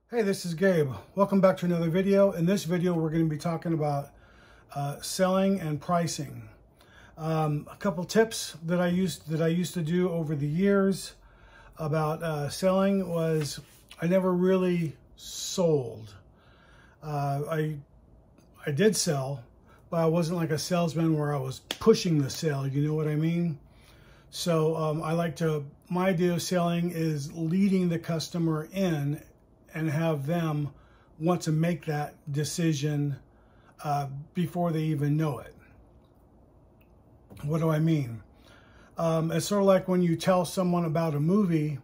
Hey, this is Gabe. Welcome back to another video. In this video, we're going to be talking about selling and pricing. A couple tips that I used to do over the years about selling was I never really sold. I did sell, but I wasn't like a salesman where I was pushing the sale. You know what I mean? So my idea of selling is leading the customer in and have them want to make that decision before they even know it. What do I mean? It's sort of like when you tell someone about a movie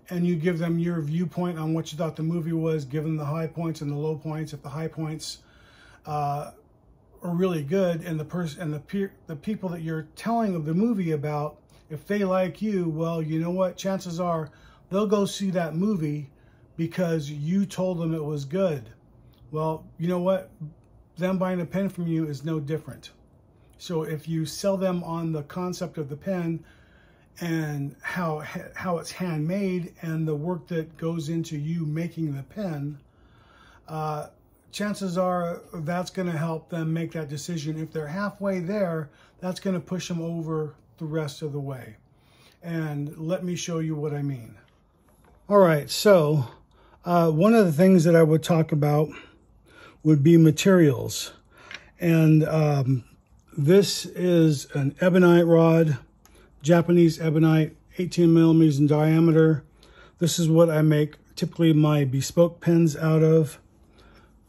and you give them your viewpoint on what you thought the movie was, give them the high points and the low points. If the high points are really good, and the people that you're telling the movie about, if they like you, well, you know what? Chances are they'll go see that movie because you told them it was good. Well, you know what? Them buying a pen from you is no different. So if you sell them on the concept of the pen and how it's handmade and the work that goes into you making the pen, chances are that's going to help them make that decision. If they're halfway there, that's going to push them over the rest of the way. And let me show you what I mean. All right, so one of the things that I would talk about would be materials. And this is an ebonite rod, Japanese ebonite, 18 millimeters in diameter. This is what I make typically my Bespoke pens out of.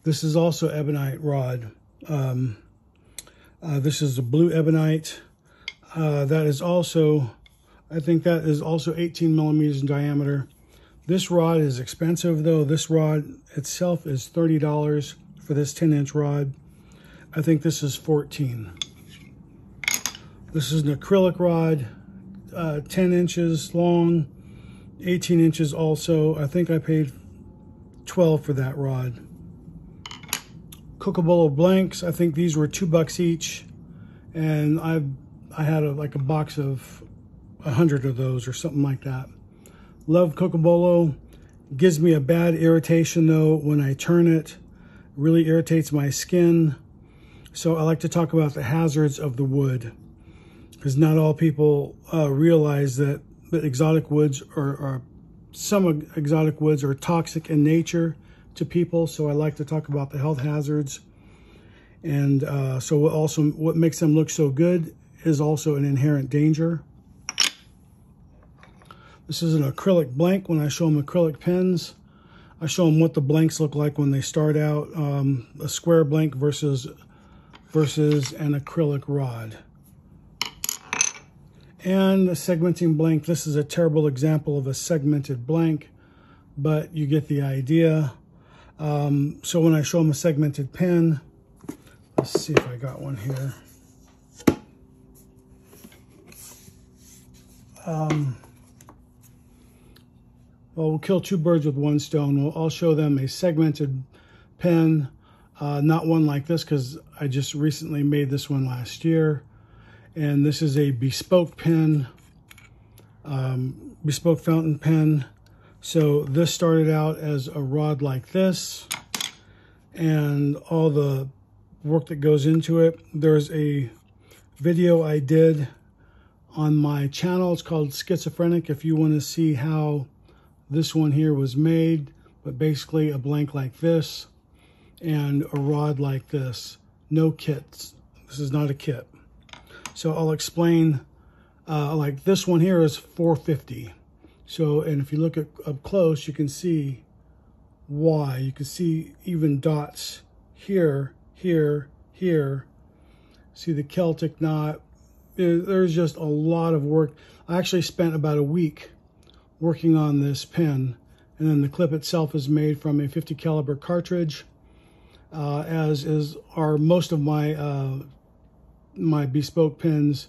This is also ebonite rod. This is a blue ebonite. That is also, I think that is also 18 millimeters in diameter. This rod is expensive though. This rod itself is $30 for this 10-inch rod. I think this is $14. This is an acrylic rod, 10 inches long, 18 inches also. I think I paid $12 for that rod. Kookaburra blanks, I think these were $2 each. And I had like a box of 100 of those or something like that. Love Kookaburra. Gives me a bad irritation though when I turn it. Really irritates my skin. So I like to talk about the hazards of the wood, because not all people realize that exotic woods or some exotic woods are toxic in nature to people. So I like to talk about the health hazards. And so also what makes them look so good is also an inherent danger. This is an acrylic blank. When I show them acrylic pens, I show them what the blanks look like when they start out, a square blank versus an acrylic rod. And a segmenting blank. This is a terrible example of a segmented blank, but you get the idea. So when I show them a segmented pen, let's see if I got one here. Well, we'll kill two birds with one stone. I'll show them a segmented pen, not one like this, because I just recently made this one last year. And this is a Bespoke pen, Bespoke fountain pen. So this started out as a rod like this, and all the work that goes into it. There's a video I did on my channel. It's called Schizophrenic, if you want to see how this one here was made. But basically a blank like this and a rod like this. No kits. This is not a kit. So I'll explain, like this one here is $4.50. So, and if you look up close, you can see why. You can see even dots here, here, here. See the Celtic knot. There's just a lot of work. I actually spent about a week working on this pen, and then the clip itself is made from a 50 caliber cartridge, as are most of my my Bespoke pens.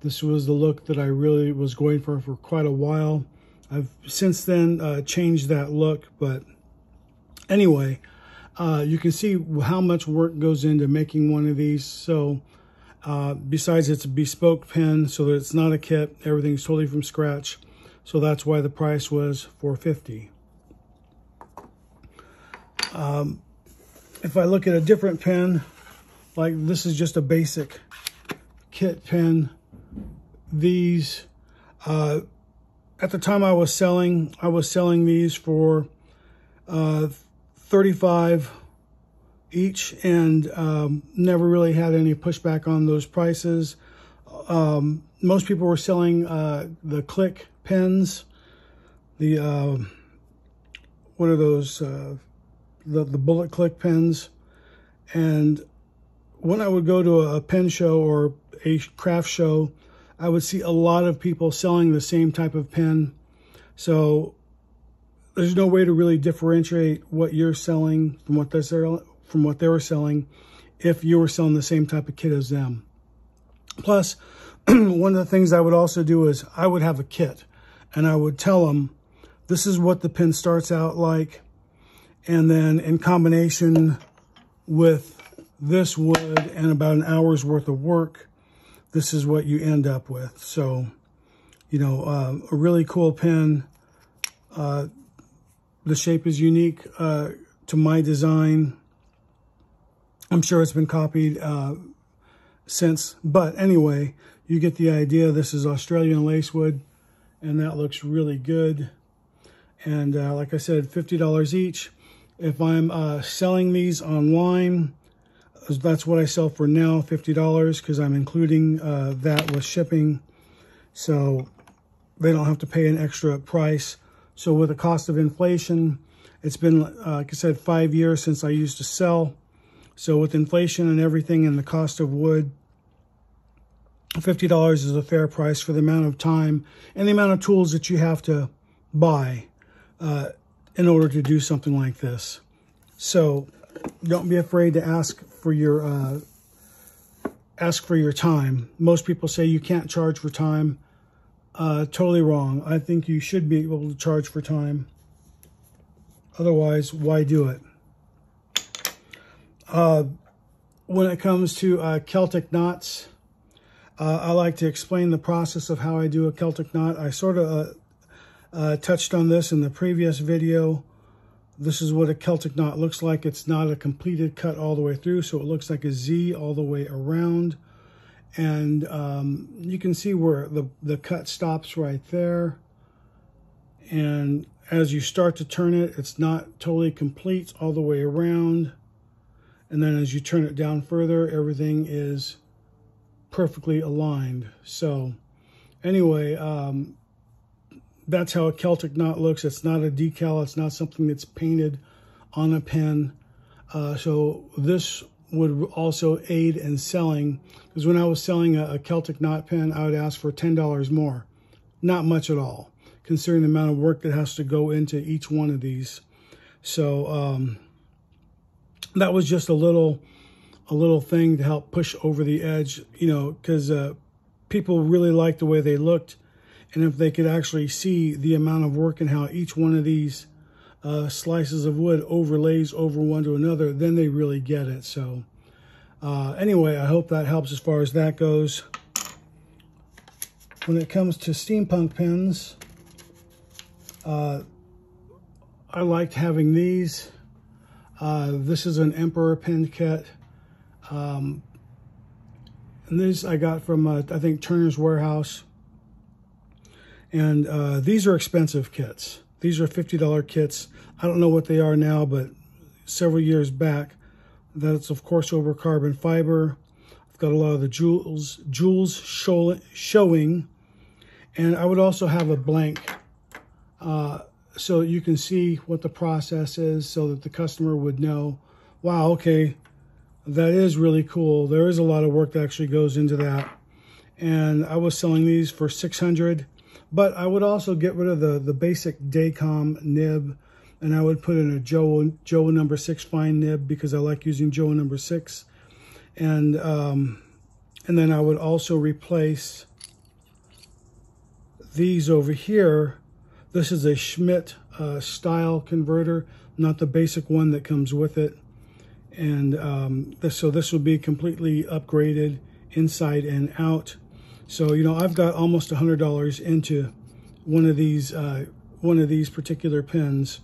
This was the look that I really was going for quite a while. I've since then changed that look, but anyway, you can see how much work goes into making one of these. So besides it's a Bespoke pen, so that it's not a kit, everything's totally from scratch. So that's why the price was $4.50. If I look at a different pen, like this is just a basic kit pen. These, at the time I was selling these for $35 each, and never really had any pushback on those prices. Most people were selling the click pens, the what are those, the bullet click pens. And when I would go to a pen show or a craft show, I would see a lot of people selling the same type of pen. So there's no way to really differentiate what you're selling from what they were selling if you were selling the same type of kit as them. Plus, one of the things I would also do is I would have a kit, and I would tell them, this is what the pen starts out like, and then in combination with this wood and about an hour's worth of work, this is what you end up with. So, you know, a really cool pen. The shape is unique to my design. I'm sure it's been copied since, but anyway, you get the idea. This is Australian lacewood, and that looks really good. And like I said, $50 each. If I'm selling these online, that's what I sell for now, $50, because I'm including that with shipping, so they don't have to pay an extra price. So with the cost of inflation, it's been, like I said, 5 years since I used to sell. So with inflation and everything and the cost of wood, $50 is a fair price for the amount of time and the amount of tools that you have to buy in order to do something like this. So don't be afraid to ask for your time. Most people say you can't charge for time. Totally wrong. I think you should be able to charge for time. Otherwise, why do it? When it comes to Celtic knots, I like to explain the process of how I do a Celtic knot. I sort of touched on this in the previous video. This is what a Celtic knot looks like. It's not a completed cut all the way through, so it looks like a Z all the way around. And you can see where the cut stops right there. And as you start to turn it, it's not totally complete all the way around. And then as you turn it down further, everything is perfectly aligned. So anyway, that's how a Celtic knot looks. It's not a decal. It's not something that's painted on a pen. So this would also aid in selling, because when I was selling a Celtic knot pen, I would ask for $10 more. Not much at all, considering the amount of work that has to go into each one of these. So that was just a little thing to help push over the edge, you know, because people really liked the way they looked. And if they could actually see the amount of work and how each one of these slices of wood overlays over one to another, then they really get it. So anyway, I hope that helps as far as that goes. When it comes to steampunk pens, I liked having these. This is an Emperor pen kit. And this I got from, I think, Turner's Warehouse. And these are expensive kits. These are $50 kits. I don't know what they are now, but several years back, that's of course over carbon fiber. I've got a lot of the jewels showing. And I would also have a blank so you can see what the process is, so that the customer would know, wow, okay, that is really cool. There is a lot of work that actually goes into that. And I was selling these for $600. But I would also get rid of the basic Daycom nib, and I would put in a Joe number 6 fine nib, because I like using Joe number 6. And then I would also replace these over here. This is a Schmidt style converter, not the basic one that comes with it. And so this will be completely upgraded inside and out. So, you know, I've got almost $100 into one of these particular pens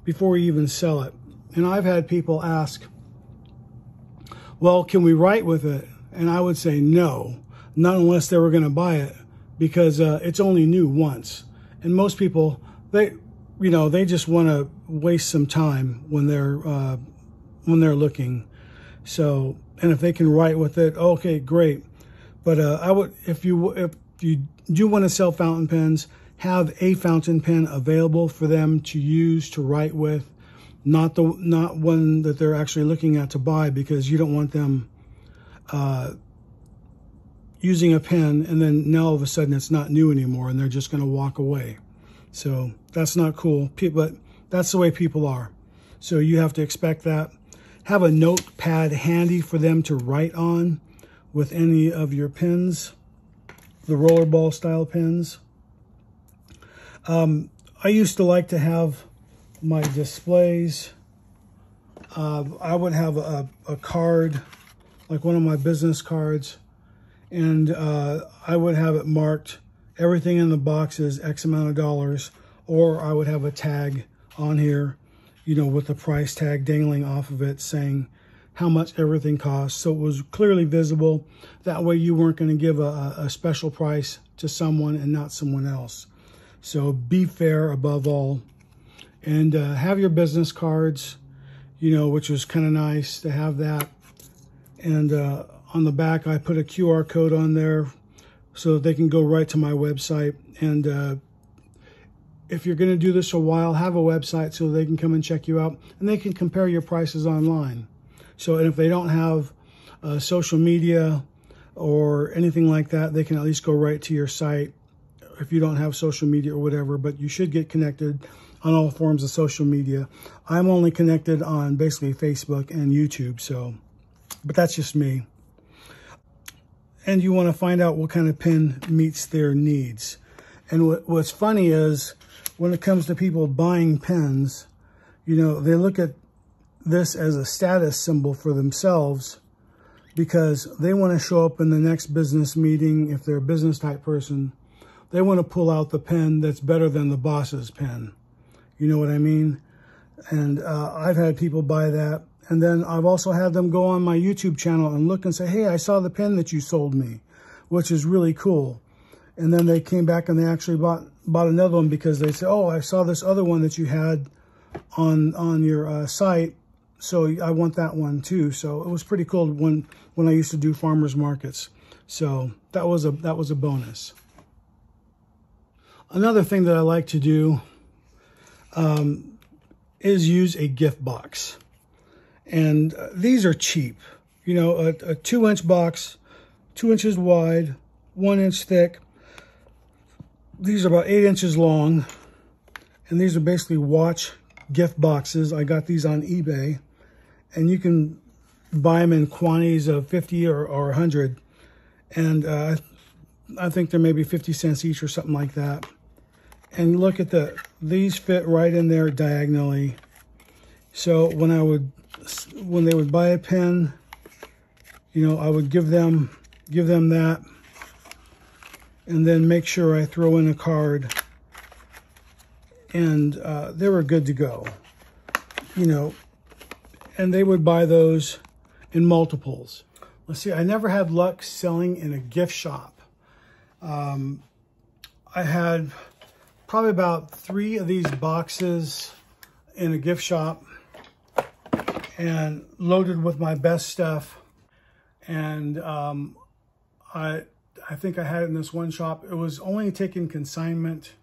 before we even sell it. And I've had people ask, well, can we write with it? And I would say no, not unless they were going to buy it, because it's only new once. And most people, they just want to waste some time when they're looking. So, and if they can write with it, okay, great. But I would, if you do want to sell fountain pens, have a fountain pen available for them to use to write with, not one that they're actually looking at to buy, because you don't want them using a pen and then now all of a sudden it's not new anymore and they're just going to walk away. So that's not cool, but that's the way people are. So you have to expect that. Have a notepad handy for them to write on with any of your pens, the rollerball style pens. I used to like to have my displays. I would have a card, like one of my business cards, and I would have it marked, everything in the box is X amount of dollars, or I would have a tag on here, with the price tag dangling off of it saying how much everything costs. So it was clearly visible. That way you weren't going to give a special price to someone and not someone else. So be fair above all. And have your business cards, which was kind of nice to have that. And on the back, I put a QR code on there so that they can go right to my website. And if you're going to do this a while, have a website so they can come and check you out, and they can compare your prices online. So, and if they don't have social media or anything like that, they can at least go right to your site if you don't have social media or whatever, but you should get connected on all forms of social media. I'm only connected on basically Facebook and YouTube, so, but that's just me. And you want to find out what kind of pen meets their needs. And what's funny is, when it comes to people buying pens, they look at this as a status symbol for themselves, because they want to show up in the next business meeting. If they're a business type person, they want to pull out the pen that's better than the boss's pen. You know what I mean? And I've had people buy that. And then I've also had them go on my YouTube channel and look and say, hey, I saw the pen that you sold me, which is really cool. And then they came back and they actually bought another one, because they said, oh, I saw this other one that you had on your site, so I want that one too. So it was pretty cool when I used to do farmers markets. So that was a bonus. Another thing that I like to do is use a gift box. And these are cheap. A 2-inch box, 2 inches wide, 1 inch thick. These are about 8 inches long. And these are basically watch gift boxes. I got these on eBay. And you can buy them in quantities of 50 or 100. And I think they're maybe 50 cents each or something like that. And look at these fit right in there diagonally. So when they would buy a pen, I would give them that, and then make sure I throw in a card, and they were good to go. And they would buy those in multiples. Let's see, I never had luck selling in a gift shop. I had probably about 3 of these boxes in a gift shop, and loaded with my best stuff. And I think I had it in this one shop. It was only taking consignment.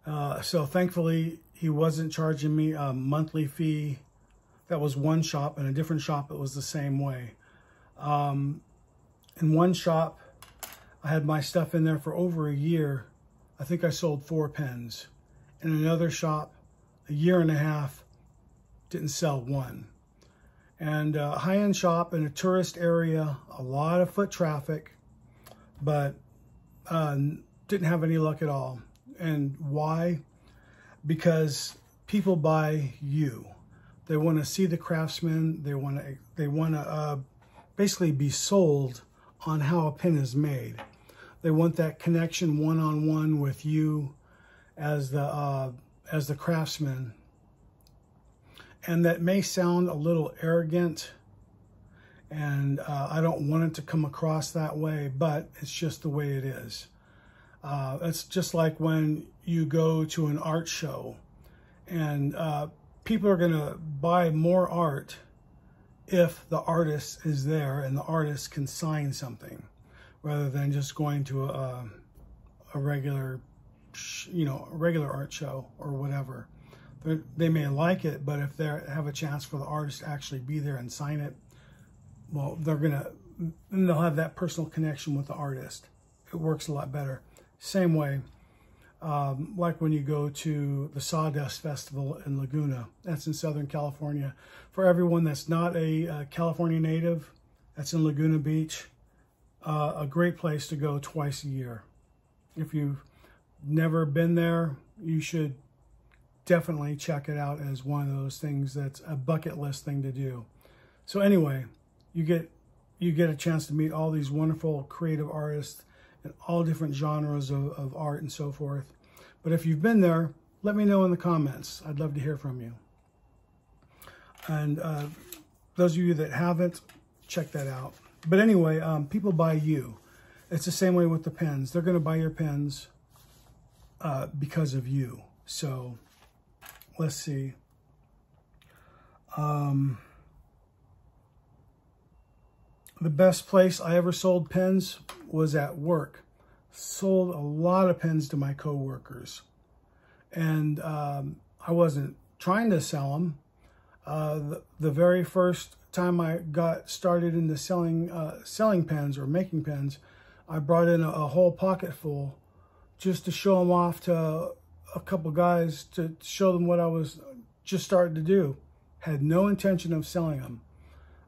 So thankfully, he wasn't charging me a monthly fee. That was one shop. In a different shop, it was the same way. In one shop, I had my stuff in there for over a year. I think I sold 4 pens. In another shop, a year and a half, didn't sell 1. And a high-end shop in a tourist area, a lot of foot traffic, but didn't have any luck at all. And why? Because people buy you. They want to see the craftsman. They want to basically be sold on how a pen is made. They want that connection one-on-one with you as the craftsman. And that may sound a little arrogant, and I don't want it to come across that way, but it's just the way it is. It's just like when you go to an art show, and people are going to buy more art if the artist is there and the artist can sign something, rather than just going to a regular, a regular art show or whatever. They may like it, but if they have a chance for the artist to actually be there and sign it, well, they'll have that personal connection with the artist. It works a lot better. Same way, like when you go to the Sawdust Festival in Laguna. That's in Southern California. For everyone that's not a California native, that's in Laguna Beach. A great place to go twice a year. If you've never been there, you should definitely check it out as one of those things that's a bucket list thing to do. So anyway, you get a chance to meet all these wonderful creative artists in all different genres of art and so forth. But if you've been there, let me know in the comments. I'd love to hear from you. And those of you that haven't, check that out. But anyway, people buy you. It's the same way with the pens. They're going to buy your pens because of you. So let's see. The best place I ever sold pens was at work. Sold a lot of pens to my coworkers, and I wasn't trying to sell them. The very first time I got started into selling pens or making pens, I brought in a whole pocket full just to show them off to a couple guys, to show them what I was just starting to do. Had no intention of selling them.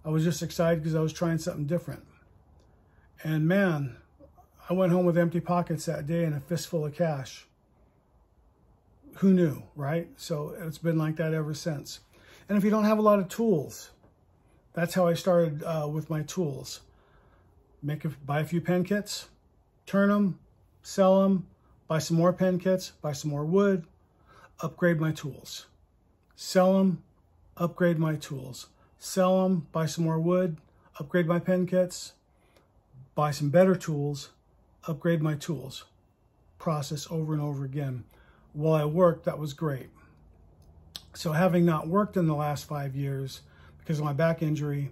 I was just excited because I was trying something different. And man, I went home with empty pockets that day and a fistful of cash. Who knew, right? So it's been like that ever since. And if you don't have a lot of tools, that's how I started with my tools. Buy a few pen kits, turn them, sell them, buy some more pen kits, buy some more wood, upgrade my tools. Sell them, upgrade my tools. Sell them, buy some more wood, upgrade my pen kits, buy some better tools, upgrade my tools. Process over and over again. While I worked, that was great. So having not worked in the last 5 years because of my back injury,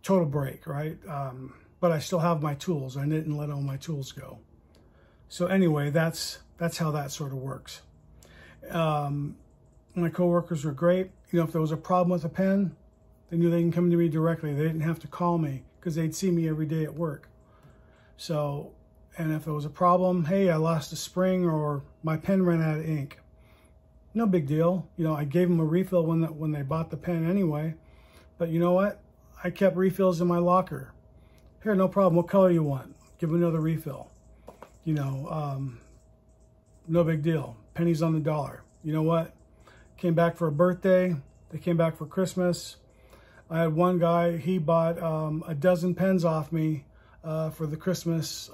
total break, right? But I still have my tools. I didn't let all my tools go. So anyway, that's how that sort of works. My coworkers were great. You know, if there was a problem with a pen, they knew they can come to me directly. They didn't have to call me because they'd see me every day at work. So, and if there was a problem, hey, I lost a spring or my pen ran out of ink. No big deal. You know, I gave them a refill when they bought the pen anyway. But you know what? I kept refills in my locker. Here, no problem. What color you want? Give them another refill. You know, no big deal. Pennies on the dollar. You know what? Came back for a birthday. They came back for Christmas. I had one guy, he bought a dozen pens off me for the Christmas,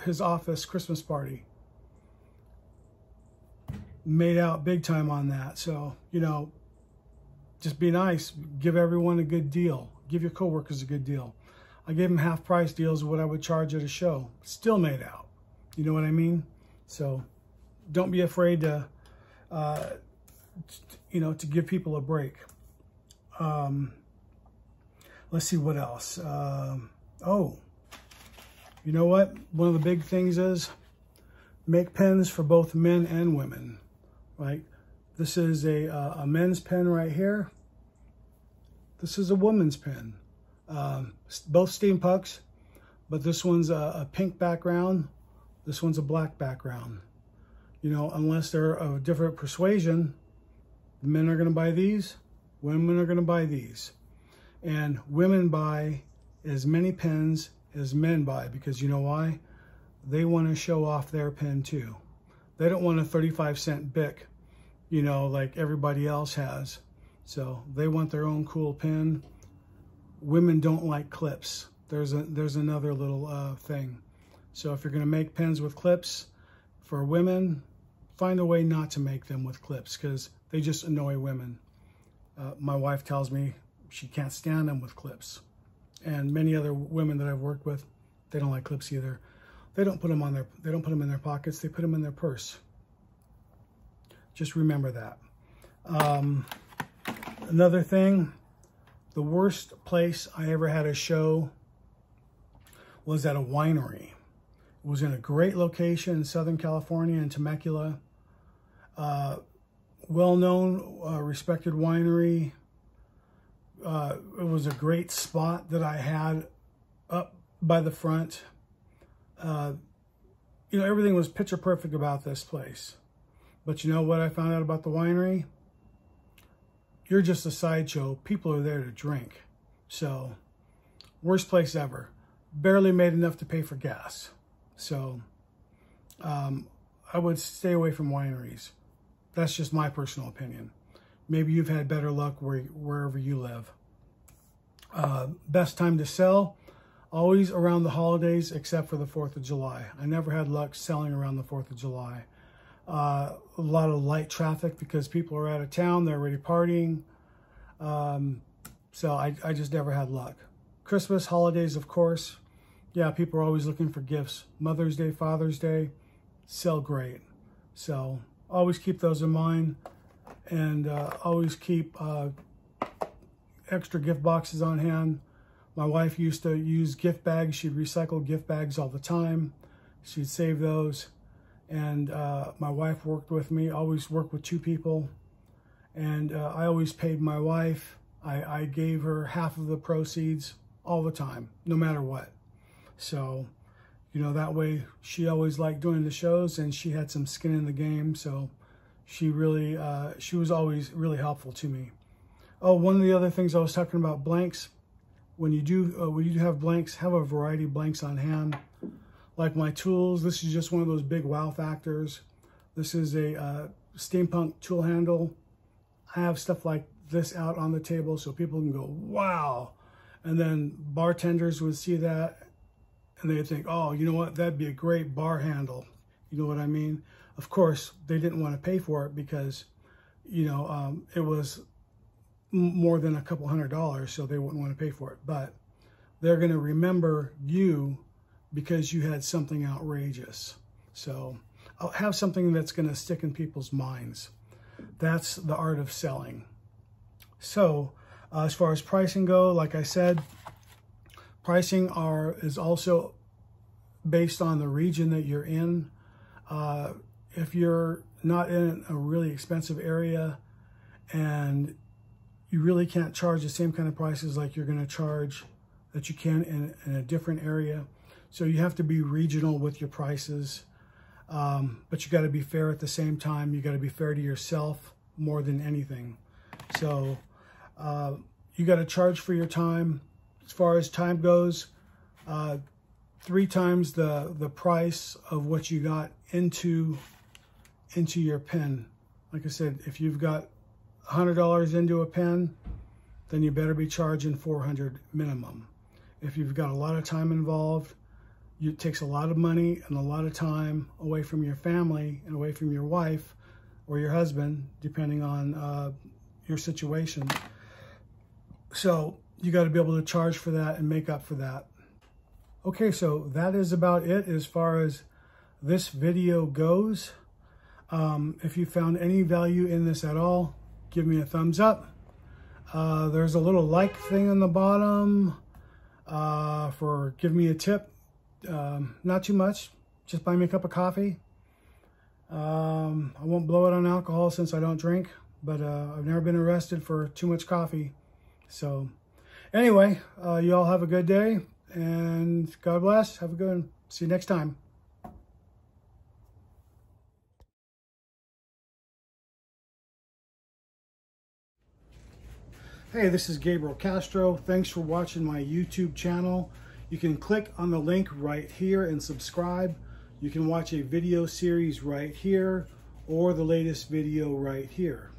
his office Christmas party. Made out big time on that. So, you know, just be nice. Give everyone a good deal. Give your coworkers a good deal. I gave them half price deals of what I would charge at a show. Still made out. You know what I mean? So don't be afraid to, you know, to give people a break. Let's see what else. Oh, you know what? One of the big things is make pens for both men and women, right? This is a men's pen right here. This is a woman's pen. Both steampunks, but this one's a pink background. This one's a black background. You know, unless they're of a different persuasion, men are going to buy these, women are going to buy these. And women buy as many pens as men buy, because you know why? They want to show off their pen too. They don't want a 35-cent Bic, you know, like everybody else has. So they want their own cool pen. Women don't like clips. There's another little thing. So if you're going to make pens with clips for women, find a way not to make them with clips, because they just annoy women. My wife tells me she can't stand them with clips. And many other women that I've worked with, they don't like clips either. They don't put them in their pockets, they put them in their purse. Just remember that. Another thing, the worst place I ever had a show was at a winery. It was in a great location in Southern California, in Temecula. Well-known, respected winery. It was a great spot that I had up by the front. You know, everything was picture perfect about this place. But you know what I found out about the winery? You're just a sideshow. People are there to drink. So, worst place ever. Barely made enough to pay for gas. So, I would stay away from wineries. That's just my personal opinion. Maybe you've had better luck wherever you live. Best time to sell? Always around the holidays, except for the 4th of July. I never had luck selling around the 4th of July. A lot of light traffic because people are out of town, they're already partying. So I just never had luck. Christmas, holidays, of course. Yeah, people are always looking for gifts. Mother's Day, Father's Day, sell great. So always keep those in mind, and always keep extra gift boxes on hand. My wife used to use gift bags. She'd recycle gift bags all the time. She'd save those. And my wife worked with me, always worked with 2 people. And I always paid my wife. I gave her half of the proceeds all the time, no matter what. So, you know, that way she always liked doing the shows, and she had some skin in the game. So she really, she was always really helpful to me. Oh, one of the other things I was talking about, blanks. When you do have blanks, have a variety of blanks on hand. Like my tools, this is just one of those big wow factors. This is a steampunk tool handle. I have stuff like this out on the table so people can go, wow. And then bartenders would see that and they'd think, oh, you know what, that'd be a great bar handle. You know what I mean? Of course, they didn't want to pay for it because, you know, it was more than a couple $100, so they wouldn't want to pay for it. But they're going to remember you because you had something outrageous. So I'll have something that's going to stick in people's minds. That's the art of selling. So as far as pricing go, like I said, pricing is also based on the region that you're in. If you're not in a really expensive area and you really can't charge the same kind of prices like you're going to charge that you can in a different area. So you have to be regional with your prices, but you got to be fair at the same time. You got to be fair to yourself more than anything. So you got to charge for your time. As far as time goes, 3 times the price of what you got into your pen. Like I said, if you've got $100 into a pen, then you better be charging $400 minimum. If you've got a lot of time involved, it takes a lot of money and a lot of time away from your family and away from your wife or your husband, depending on your situation. So you got to be able to charge for that and make up for that. Okay, so that is about it as far as this video goes. If you found any value in this at all, give me a thumbs up. There's a little like thing on the bottom for give me a tip. Not too much, just buy me a cup of coffee. I won't blow it on alcohol since I don't drink, but I've never been arrested for too much coffee. So anyway, you all have a good day and God bless. Have a good one. See you next time. Hey, this is Gabriel Castro. Thanks for watching my YouTube channel. You can click on the link right here and subscribe. You can watch a video series right here or the latest video right here.